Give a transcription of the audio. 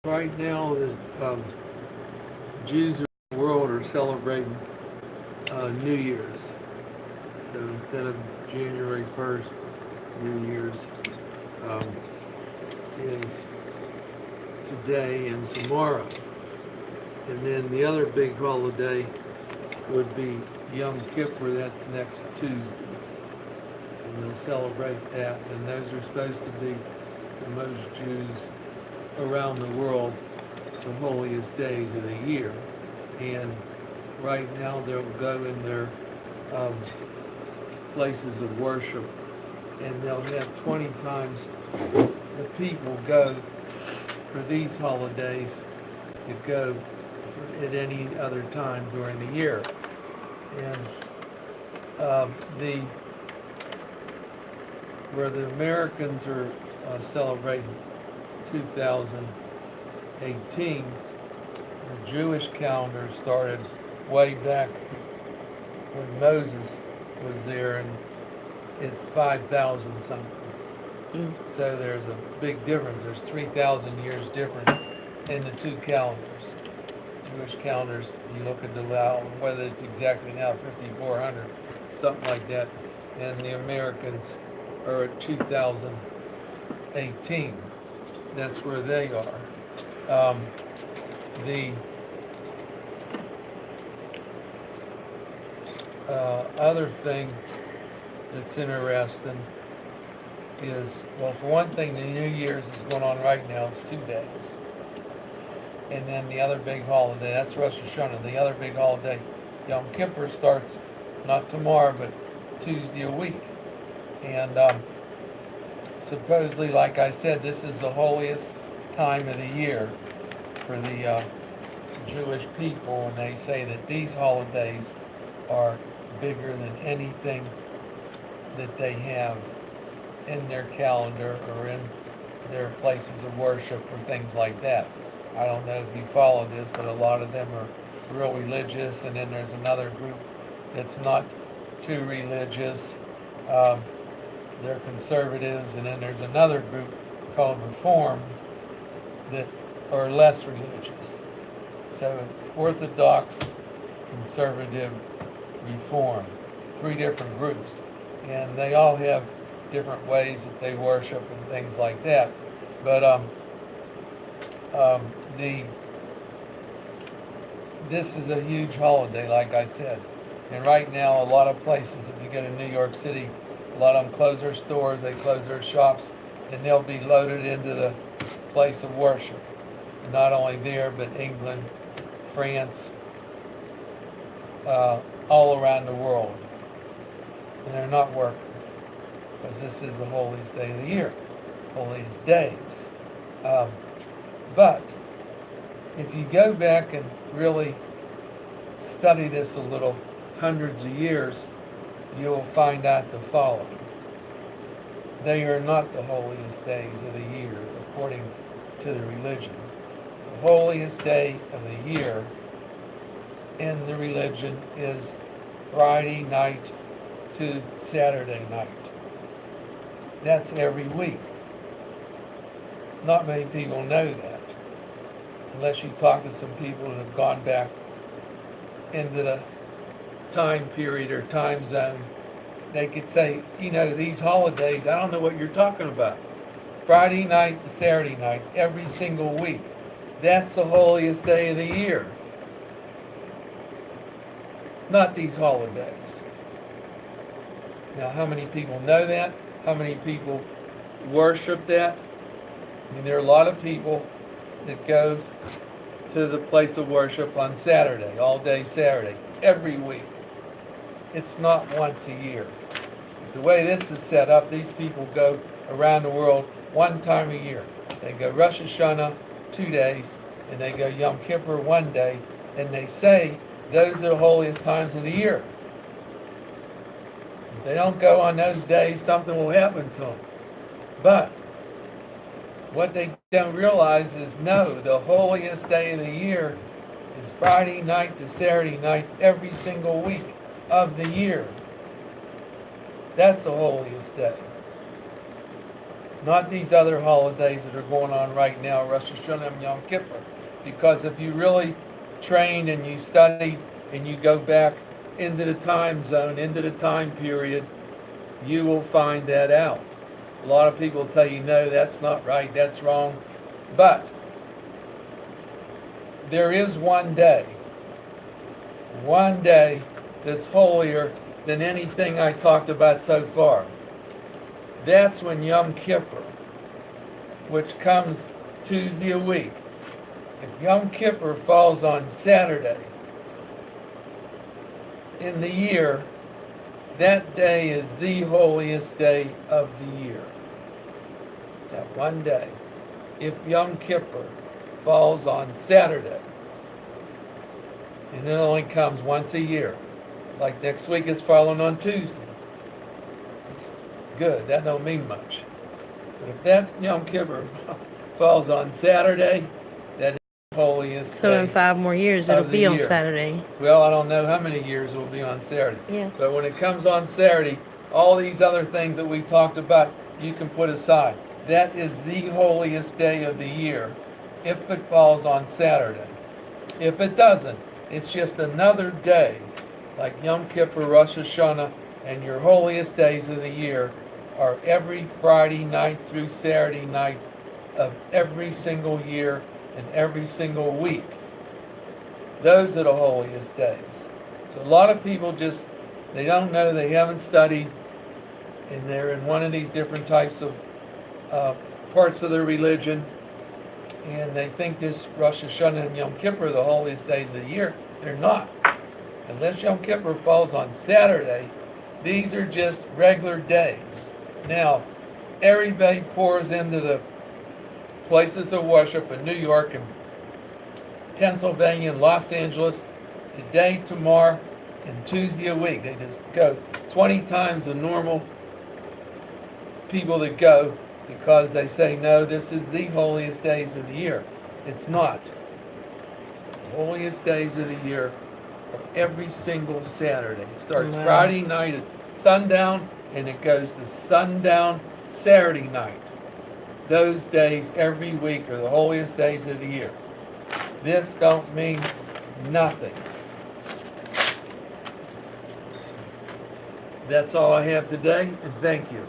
Right now, the Jews around the world are celebrating New Year's. So instead of January 1st, New Year's um, is today and tomorrow. And then the other big holiday would be Yom Kippur, that's next Tuesday. And they'll celebrate that. And those are supposed to be, for most Jews around the world, the holiest days of the year. And right now they'll go in their places of worship and they'll have 20 times the people go for these holidays to go at any other time during the year. And the where the Americans are celebrating 2018, the Jewish calendar started way back when Moses was there, and it's 5,000 something. So there's a big difference. There's 3,000 years difference in the two calendars. Jewish calendars, you look at the whether it's exactly now 5,400, something like that, and the Americans are at 2018. That's where they are. The other thing that's interesting is, well, for one thing, the New Year's is going on right now. It's 2 days. And then the other big holiday, that's Rosh Hashanah. The other big holiday, Yom Kippur, starts not tomorrow, but Tuesday a week. And supposedly, like I said, this is the holiest time of the year for the Jewish people, and they say that these holidays are bigger than anything that they have in their calendar or in their places of worship or things like that. I don't know if you follow this, but a lot of them are real religious, and then there's another group that's not too religious. They're conservatives, and then there's another group called Reformed that are less religious. So it's Orthodox, Conservative, Reform, 3 different groups, and they all have different ways that they worship and things like that. But this is a huge holiday, like I said. And right now, a lot of places, if you go to New York City, a lot of them close their stores, they close their shops, and they'll be loaded into the place of worship. And not only there, but England, France, all around the world. And they're not working, because this is the holiest day of the year, holiest days. But if you go back and really study this a little, hundreds of years, you'll find out the following. They are not the holiest days of the year, according to the religion. The holiest day of the year in the religion is Friday night to Saturday night. That's every week. Not many people know that, unless you talk to some people that have gone back into the time period or time zone. They could say, these holidays, I don't know what you're talking about. Friday night to Saturday night, every single week. That's the holiest day of the year. Not these holidays. Now, how many people know that? How many people worship that? I mean, there are a lot of people that go to the place of worship on Saturday, all day Saturday, every week. It's not once a year. The way this is set up, these people go around the world one time a year. They go Rosh Hashanah 2 days, and they go Yom Kippur 1 day, and they say those are the holiest times of the year. If they don't go on those days, something will happen to them. But what they don't realize is, no, the holiest day of the year is Friday night to Saturday night every single week of the year. That's the holiest day. not these other holidays that are going on right now, Rosh Hashanah and Yom Kippur. Because if you really train and you study and you go back into the time zone, into the time period, you will find that out. A lot of people tell you, no, that's not right, that's wrong. But there is one day that's holier than anything I talked about so far. That's when Yom Kippur, which comes Tuesday a week. If Yom Kippur falls on Saturday in the year, that day is the holiest day of the year. That one day. If Yom Kippur falls on Saturday, and it only comes once a year, like next week is falling on Tuesday. Good, that don't mean much. But if that Yom Kippur falls on Saturday, that is the holiest So day in 5 more years, it'll of the be on year. Saturday. Well, I don't know how many years it will be on Saturday. Yeah. But when it comes on Saturday, all these other things that we talked about, you can put aside. That is the holiest day of the year if it falls on Saturday. If it doesn't, it's just another day, like Yom Kippur, Rosh Hashanah, and your holiest days of the year are every Friday night through Saturday night of every single year and every single week. Those are the holiest days. So a lot of people just, they don't know, they haven't studied, and they're in one of these different types of parts of their religion, and they think this Rosh Hashanah and Yom Kippur are the holiest days of the year. They're not. Unless Yom Kippur falls on Saturday, these are just regular days. Now, everybody pours into the places of worship in New York and Pennsylvania and Los Angeles today, tomorrow, and Tuesday a week. They just go 20 times the normal people that go, because they say, no, this is the holiest days of the year. It's not. The holiest days of the year are every single Saturday. It starts Wow. Friday night at sundown, and it goes to sundown Saturday night. Those days every week are the holiest days of the year. This don't mean nothing. That's all I have today, and thank you.